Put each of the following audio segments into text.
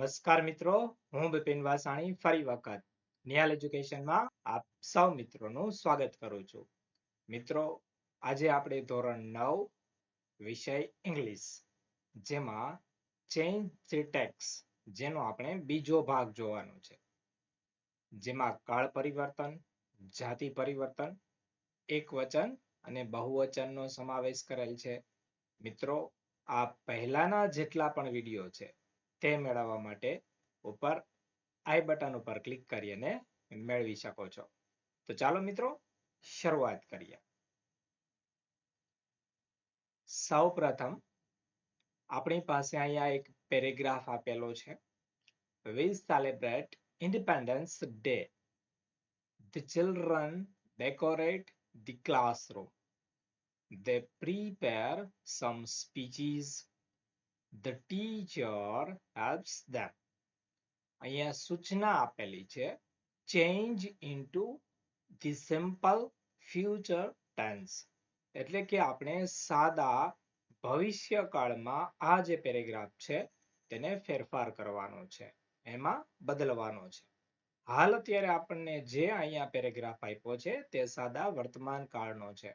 નમસ્કાર મિત્રો, હું બિપિન વાસાણી ફરી વખત નિહાલ એજ્યુકેશનમાં આપ સૌ મિત્રોનું સ્વાગત કરું છું. મિત્રો, આજે આપણે ધોરણ 9 વિષય ઇંગ્લિશ જેમાં ચેન્જ ધ ટેક્સ જેનો આપણે બીજો ભાગ જોવાનો છે. જેમાં કાળ પરિવર્તન, જાતિ પરિવર્તન, એકવચન અને બહુવચનનો સમાવેશ કરેલ છે. મિત્રો, આ પહેલાના જેટલા પણ વિડીયો છે તે મેળવવા માટે ઉપર આઈ બટન ઉપર ક્લિક કરીને મેળવી શકો છો. તો ચાલો મિત્રો શરૂઆત કરીએ. સૌપ્રથમ આપણી પાસે અહીંયા એક પેરેગ્રાફ આપેલો છે. We celebrate Independence Day. The children decorate the classroom. They prepare some speeches. The teacher helps them. અહીંયા સૂચના આપેલી છે. Change into the simple future tense. એટલે કે આપણે સાદા ભવિષ્યકાળમાં આ જે પેરેગ્રાફ છે તેને ફેરફાર કરવાનો છે, એમાં બદલવાનો છે. હાલ અત્યારે આપણને જે અહીંયા પેરેગ્રાફ આપ્યો છે તે સાદા વર્તમાન કાળનો છે.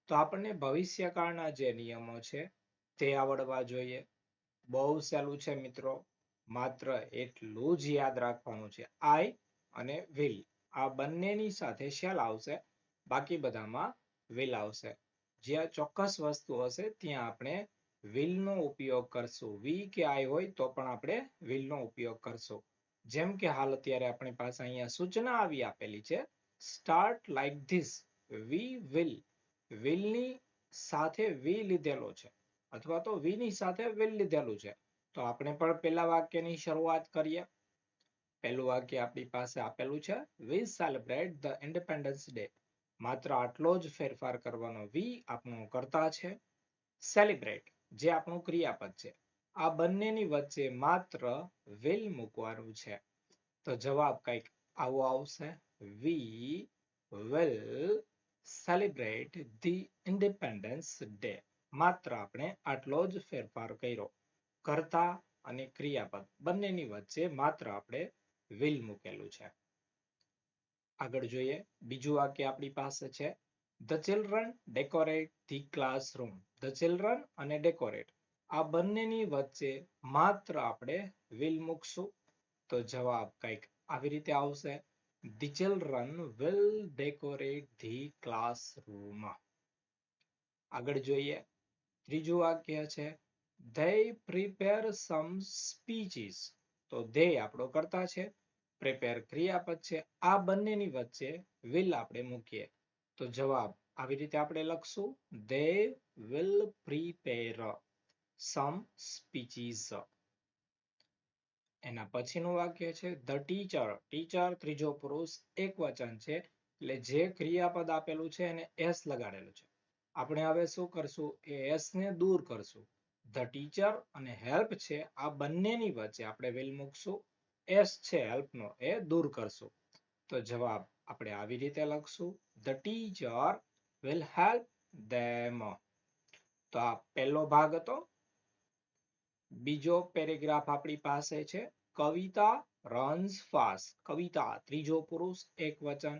તો આપણને ભવિષ્યકાળના જે નિયમો છે તે આવડવા જોઈએ. બહુ સહેલું છે મિત્રો, માત્ર એટલું જ યાદ રાખવાનું છે. આઈ અને વિલ આ બંનેની સાથે શેલ આવશે, બાકી બધામાં વિલ આવશે. જ્યાં ચોક્કસ વસ્તુ હશે ત્યાં આપણે વિલનો ઉપયોગ કરશું. વી કે આઈ હોય તો પણ આપણે વિલનો ઉપયોગ કરશું. જેમ કે હાલ અત્યારે આપણી પાસે અહીંયા સૂચના આવી આપેલી છે, start like this. We will, વિલની સાથે વી લીધેલો છે અથવા તો વી ની સાથે વિલ લીધેલું છે. તો આપણે પણ પહેલા વાક્યની શરૂઆત કરીએ. પહેલું વાક્ય આપણી પાસે આપેલું છે, we celebrate the Independence Day. માત્ર આટલો જ ફેરફાર કરવાનો. વી આપણું કર્તા છે, સેલિબ્રેટ જે આપણું ક્રિયાપદ છે. આ બંનેની વચ્ચે માત્ર વિલ મૂકવાનું છે. તો જવાબ કંઈક આવો આવશે, we will celebrate the Independence Day. માત્ર આપણે આટલો જ ફેરફાર કર્યો. કર્તા અને ક્રિયાપદ બંનેની વચ્ચે માત્ર આપણે વિલ મૂકેલું છે. આગળ જોઈએ, બીજું વાક્ય આપણી પાસે છે, The children decorate the classroom. The children અને decorate આ બંનેની વચ્ચે માત્ર આપણે will મૂકશું. તો જવાબ કંઈક આવી રીતે આવશે, The children will decorate the classroom. આગળ જોઈએ, ત્રીજું વાક્ય છે, They prepare some speeches. તો they આપણો કર્તા છે, prepare ક્રિયાપદ છે. આ બંનેની વચ્ચે will આપણે મૂકીએ. તો જવાબ આવી રીતે આપણે લખશું, They will prepare some speeches. એના પછીનું વાક્ય છે, The teacher. ટીચર ત્રીજો પુરુષ એકવચન છે, એટલે જે ક્રિયાપદ આપેલું છે એને s લગાડેલું છે. આપણે હવે શું કરશું, એ s ને દૂર કરશું. The teacher અને help છે, આ બંનેની વચ્ચે આપણે will મૂકશું. s છે હેલ્પનો, એ દૂર કરશું. તો જવાબ આપણે આવી રીતે લખશું, The teacher will help them. તો આ પહેલો ભાગ હતો. બીજો પેરેગ્રાફ આપણી પાસે છે, કવિતા runs fast. કવિતા ત્રીજો પુરુષ એકવચન,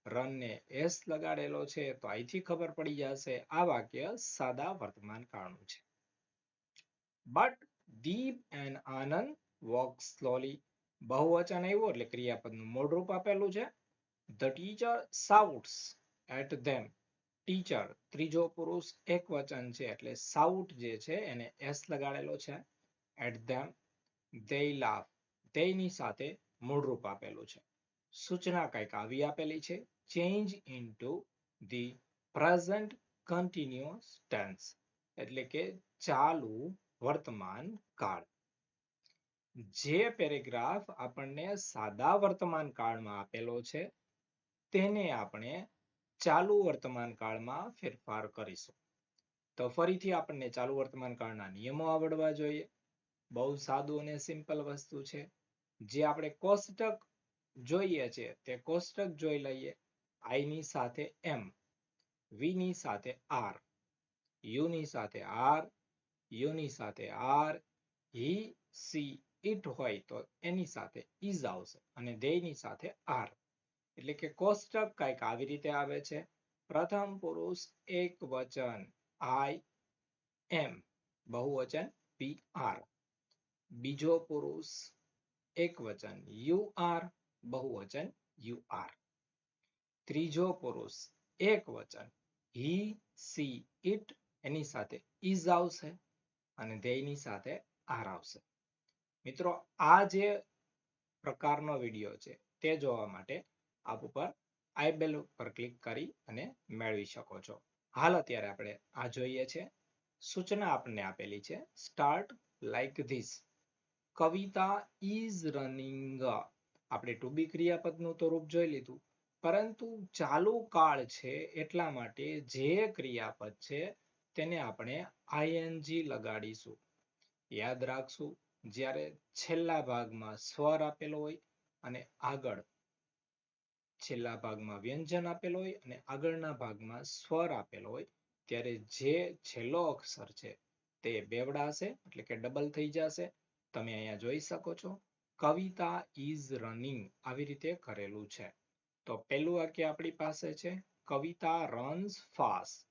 રન ને s લગાડેલો છે. તો અહીંથી ખબર પડી જશે આ વાક્ય સાદા વર્તમાન કાળનું છે. But Deep and Anand walk slowly. બહુવચન આવ્યું એટલે ક્રિયાપદનું મૂળ રૂપ આપેલું છે. The teacher shouts at them. Teacher ત્રીજો પુરુષ એકવચન છે એટલે shout જે છે એને s લગાડેલો છે. At them. They laugh. they ની સાથે મૂળ રૂપ આપેલું છે. સૂચના કંઈક આવી આપેલી છે, change into the present continuous tense. એટલે કે ચાલુ વર્તમાન કાળ. જે પેરેગ્રાફ આપણને સાદા વર્તમાન કાળમાં આપેલો છે તેને આપણે ચાલુ વર્તમાન કાળમાં ફેરફાર કરીશું. તો ફરીથી આપણને ચાલુ વર્તમાન કાળના નિયમો આવડવા જોઈએ. બહુ સાદું અને સિમ્પલ વસ્તુ છે. જે આપણે કોષ્ટક જોઈએ છે તે કોષ્ટક જોઈ લઈએ. I ની સાથે m, v ની સાથે r, u ની સાથે r, u ની સાથે r, he, she ઇટ હોય તો એની સાથે ઇઝ આવશે અને ધેયની સાથે આર. એટલે કે કોષ્ટક કંઈક આવી રીતે આવે છે. પ્રથમ પુરુષ એક વચન આઈ એમ, બહુવચન પી આર. બીજો પુરુષ એક વચન યુ આર, બહુવચન યુ આર. ત્રીજો પુરુષ એક વચન હી સી ઇટ, એની સાથે ઇઝ આવશે અને ધેયની સાથે આર આવશે. મિત્રો, આ જે પ્રકારનો વિડીયો છે તે જોવા માટે આપ ઉપર આઈ બેલ ઉપર ક્લિક કરી અને મેળવી શકો છો. હાલ અત્યારે આપણે આ જોઈએ છે. સૂચના આપણને આપેલી છે start like this. Kavita is running. આપણે ટુ બી ક્રિયાપદનું તો રૂપ જોઈ લીધું, પરંતુ ચાલુ કાળ છે એટલા માટે જે ક્રિયાપદ છે તેને આપણે આઈએનજી લગાડીશું. યાદ રાખશું, જ્યારે છેલ્લા ભાગમાં સ્વર આપેલો હોય અને આગળ છેલ્લા ભાગમાં વ્યંજન આપેલો હોય અને આગળના ભાગમાં સ્વર આપેલો હોય ત્યારે જે છેલ્લો અક્ષર છે તે બેવડાશે, એટલે કે ડબલ થઈ જશે. તમે અહીંયા જોઈ શકો છો કવિતા ઇઝ રનિંગ આવી રીતે કરેલું છે. તો પહેલું વાક્ય આપણી પાસે છે કવિતા રન્સ ફાસ્ટ.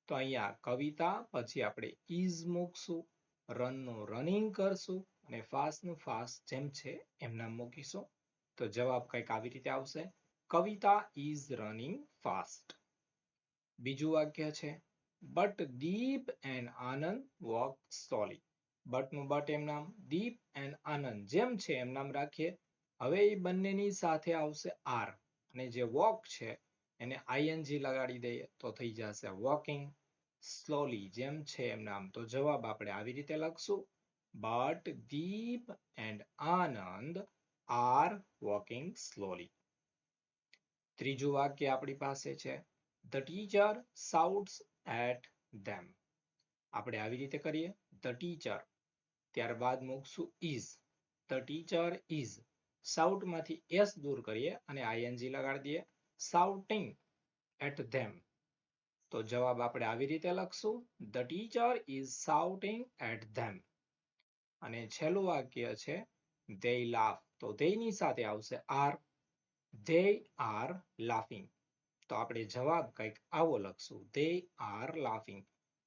તો અહીંયા કવિતા પછી આપણે ઇઝ મૂકશું, રનનું રનિંગ કરશું અને ફાસ્ટનું ફાસ્ટ જેમ છે એમ નામ મૂકીશું. તો જવાબ કંઈક આવી રીતે આવશે, કવિતા ઇઝ રનિંગ ફાસ્ટ. બીજું વાક્ય છે but Deep and Anand walk slowly. બટનું બટ એમ નામ, દીપ એન્ડ આનંદ જેમ છે એમ નામ રાખીએ. હવે એ બંનેની સાથે આવશે આર અને જે વોક છે એને આઈએનજી લગાડી દઈએ તો થઈ જશે વોકિંગ. સ્લોલી જેમ છે એમ નામ, તો જવાબ આપણે આવી રીતે લખશું, but Deep and Anand are walking slowly. ત્રીજું વાક્ય આપણી પાસે છે the teacher shouts at them. આપણે આવી રીતે કરીએ, ધ ટીચર ત્યારબાદ મૂકશું is, the teacher is. Shout માંથી એસ દૂર કરીએ અને આઈએનજી લગાડી દઈએ, શાઉટિંગ એટ ધેમ. તો જવાબ આપણે આવી રીતે લખશું, the teacher is shouting at them. અને છેલ્લું વાક્ય છે they laugh. તો theyની સાથે આવશે આર, they are laughing. તો આપણે જવાબ કંઈક આવો લખશું, they are laughing.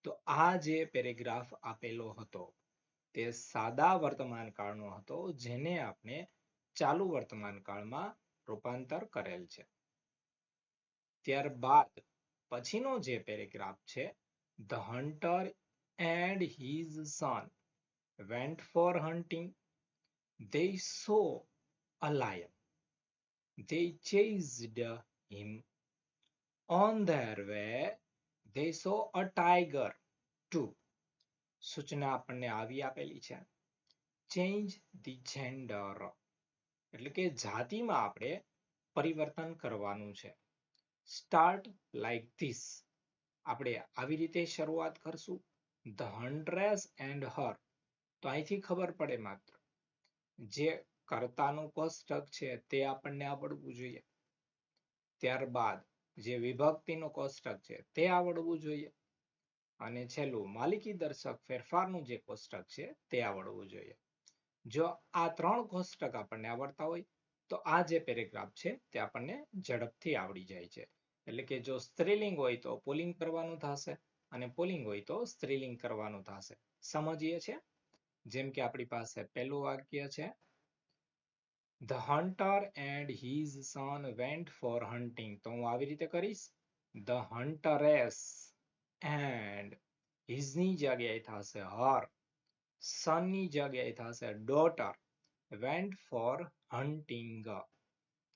તો આ જે પેરેગ્રાફ આપેલો હતો તે સાદા વર્તમાન કાળનો હતો, જેને આપણે ચાલુ વર્તમાન કાળમાં રૂપાંતર કરેલ છે. ત્યારબાદ પછીનો જે પેરેગ્રાફ છે, the hunter and his son went for hunting. They saw a lion. They chased him. On their way, they saw a tiger too. સૂચના આપણને આવી આપેલી છે, ચેન્જ ધી જેન્ડર, એટલે કે જાતિમાં આપણે પરિવર્તન કરવાનું છે. Start like this. આપણે આવી રીતે શરૂઆત કરશું, ધ હન્ટ્રેસ એન્ડ હર. તો અહીંથી ખબર પડે માત્ર જે કર્તાનું કોષ્ટક છે તે આપણને આવડવું જોઈએ. ત્યારબાદ જે વિભક્તિનું કોષ્ટક છે તે આવડવું જોઈએ અને છેલ્લું માલિકી દર્શક ફેરફારનું જે કોષ્ટક છે તે આવડવું જોઈએ. જો આ ત્રણ કોષ્ટક આપણને આવડતા હોય તો આ જે પેરેગ્રાફ છે તે આપણને ઝડપથી આવડી જાય છે. એટલે કે જો સ્ત્રીલિંગ હોય તો પુલ્લિંગ કરવાનું થશે અને પુલ્લિંગ હોય તો સ્ત્રીલિંગ કરવાનું થશે. સમજીએ છીએ? જેમ કે આપણી પાસે પહેલું વાક્ય છે, The hunter and his son went for hunting. તો હું આવી રીતે કરીશ, The huntress and his ની જગ્યાએ થશે her, son ની જગ્યાએ થશે daughter, went for hunting.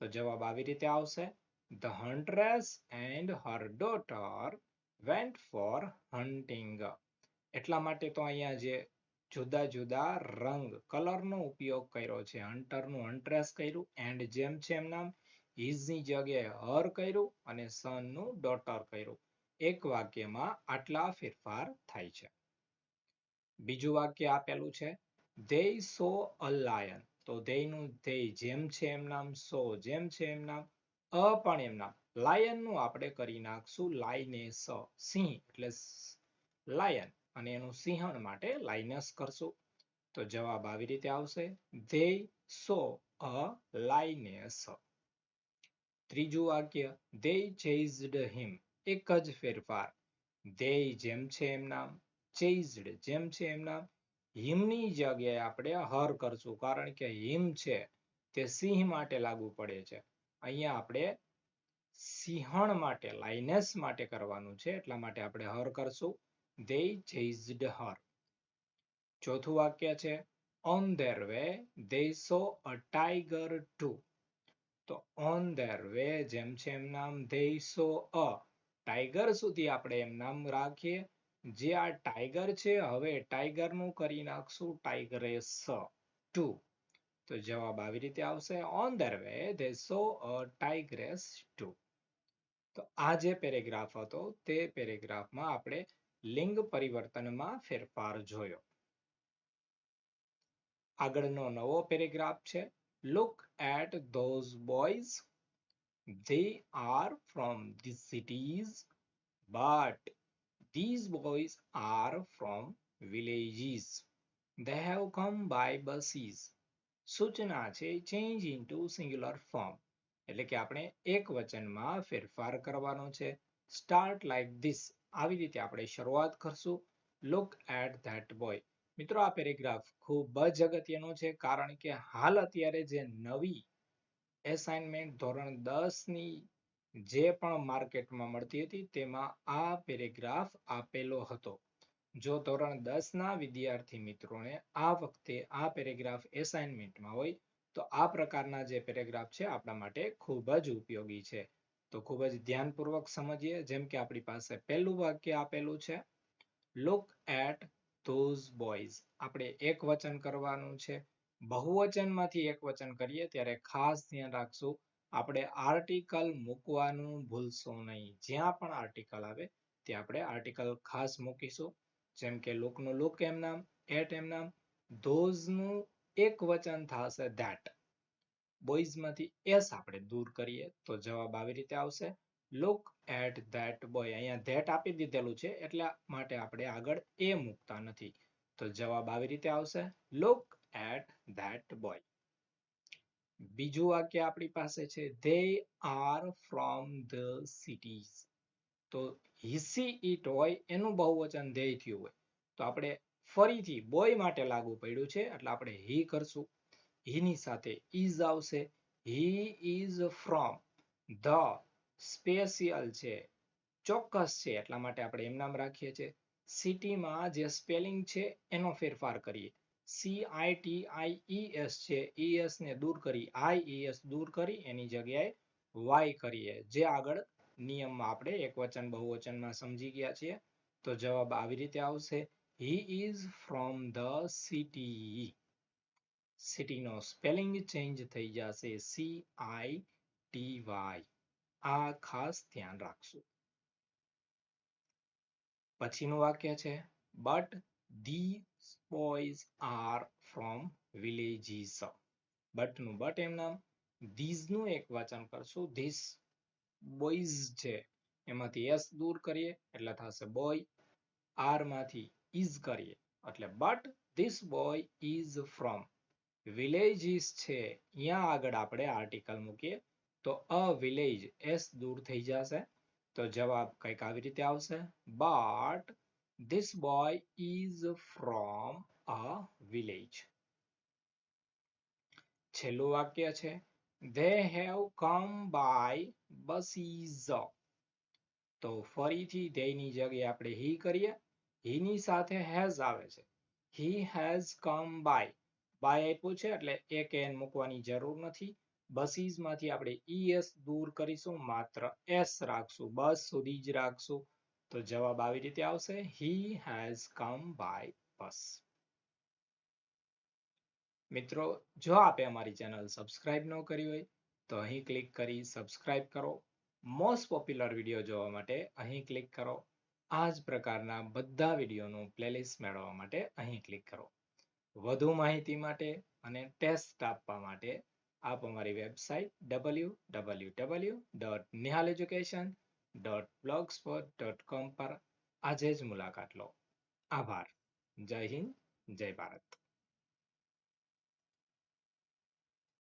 તો જવાબ આવી રીતે આવશે, The huntress and her daughter went for hunting. એટલા માટે તો અહીંયા જે જુદા જુદા રંગ કલરનો ઉપયોગ કર્યો છે, હન્ટરનું હન્ટ્રેસ કર્યું, એન્ડ જેમ છે એમ નામ, હિઝની જગ્યાએ હર કર્યું અને સનનું ડોટર કર્યું. એક વાક્યમાં આટલા ફેરફાર થાય છે. બીજું વાક્ય આપેલું છે, they saw a lion. તો they નું they જેમ છે એમ નામ, so જેમ છે એમ નામ, અ પણ એમ નામ. લાયન નું આપણે કરી નાખશું લાઇનેસ, સિંહ એટલે લાયન અને એનું સિંહણ માટે લાઇનસ કરશું. તો જવાબ આવી રીતે આવશે they saw a lioness. ત્રીજું વાક્ય they chased him. એક જ ફેરફાર. they જેમ છે એમ નામ, chased જેમ છે એમ નામ, હિમની જગ્યાએ આપણે હર કરશું કારણ કે હિમ છે તે સિંહ માટે લાગુ પડે છે. અહીંયા આપણે સિંહણ માટે લાઇનેસ માટે કરવાનું છે એટલા માટે આપણે હર કરશું. they chased her. ચોથું વાક્ય છે on their way they saw a tiger too. તો on their way જેમ છે એમ નામ they saw a ટાઈગર સુધી આપણે એમ નામ રાખીએ. જે આ ટાઈગર છે હવે ટાઈગર નું કરી નાખશું ટાઈગરેસ ટુ. તો જવાબ આવી રીતે આવશે on their way they saw a tigress too. તો આ જે પેરેગ્રાફ હતો તે પેરેગ્રાફમાં આપણે લિંગ પરિવર્તનમાં ફેરફાર જોયો. આગળનો નવો પેરેગ્રાફ છે look at those boys. They are from the cities, but these boys are from villages. They have come by buses. સૂચના છે change into singular form. એટલે કે આપણે એક વચનમાં ફેરફાર કરવાનો છે. start like this. આવી રીતે આપણે શરૂઆત કરશું. look at that boy. મિત્રો આ પેરેગ્રાફ ખૂબ જ અગત્યનો છે કારણ કે હાલ અત્યારે જે નવી એસાઇનમેન્ટ ધોરણ 10 ની જે પણ માર્કેટમાં મળતી હતી તેમાં આ પેરેગ્રાફ આપેલો હતો. જો ધોરણ 10 ના વિદ્યાર્થી મિત્રોને આ વખતે આ પેરેગ્રાફ એસાઇનમેન્ટમાં હોય તો આ પ્રકારના જે પેરેગ્રાફ છે આપણા માટે ખૂબ જ ઉપયોગી છે. તો ખૂબ જ ધ્યાનપૂર્વક સમજીએ. જેમ કે આપણી પાસે પહેલું વાક્ય આપેલું છે look at those boys. આપણે એક વચન કરવાનું છે. બહુવચનમાંથી એક વચન કરીએ ત્યારે ખાસ ધ્યાન રાખશું આપણે આર્ટિકલ મૂકવાનું ભૂલશો નહીં. જ્યાં પણ આર્ટિકલ આવે ત્યાં આપણે આર્ટિકલ ખાસ મૂકીશું. જેમ કે look નું look એમ નામ, at એમ નામ, those નું એક વચન થશે that. બોયઝ માંથી s આપણે દૂર કરીએ તો જવાબ આવી રીતે આવશે look at that boy. અહીંયા that આપી દીધેલું છે એટલા માટે આપણે આગળ એ મૂકતા નથી. તો જવાબ આવી રીતે આવશે look at that boy. બીજું વાક્ય આપણી પાસે છે they are from the cities. તો હિસી ઈટ હોય એનું બહુવચન they થયું હોય તો આપણે ફરીથી બોય માટે લાગુ પડ્યું છે એટલે આપણે he કરશું. he ની સાથે is આવશે. he is from the special છે ચોક્કસ છે એટલા માટે આપણે એમ નામ રાખીએ છીએ. સિટીમાં જે સ્પેલિંગ છે એનો ફેરફાર કરીએ. CITIES છે ES ને દૂર કરી IES દૂર કરી એની જગ્યાએ Y કરીએ. જે આગળ નિયમમાં આપણે એક વચન બહુવચનમાં સમજી ગયા છીએ. તો જવાબ આવી રીતે આવશે he is from the city. સિટીનો સ્પેલિંગ ચેન્જ થઈ જશે CITY. આ ખાસ ધ્યાન રાખશું. પછીનું વાક્ય છે but these boys are from villages. but નું but એમ નામ, these નું એક વચન કરશું. these boys છે એમાંથી s દૂર કરીએ એટલે થશે boy. r માંથી is કરીએ એટલે but this boy is from villages છે અહીંયા આગળ આપણે આર્ટિકલ મૂકીએ તો a village s દૂર થઈ જશે. તો જવાબ કંઈક આવી રીતે આવશે but this boy is from a village. છેલ્લું વાક્ય છે they have come by buses. તો ફરીથી they ની જગ્યાએ આપણે he કરીએ. he ની સાથે has આવે છે. he has come by આપ્યું છે એટલે એક n મૂકવાની જરૂર નથી. buses માંથી આપણે es દૂર કરીશું માત્ર s રાખશું. બસ સુધી જ રાખશું. તો જવાબ આવી રીતે આવશે he has come by bus. મિત્રો જો આપે અમારી ચેનલ સબસ્ક્રાઇબ ન કરી હોય તો અહીં ક્લિક કરી સબસ્ક્રાઇબ કરો. મોસ્ટ પોપ્યુલર વિડીયો જોવા માટે અહીં ક્લિક કરો. આ જ પ્રકારના બધા વિડીયોનું પ્લેલિસ્ટ મેળવવા માટે અહીં ક્લિક કરો. વધુ માહિતી માટે અને ટેસ્ટ આપવા માટે આપ અમારી વેબસાઇટ www.nihaleducation.blogspot.com પર આજે જ મુલાકાત લો. આભાર. જય હિન્દ, જય ભારત.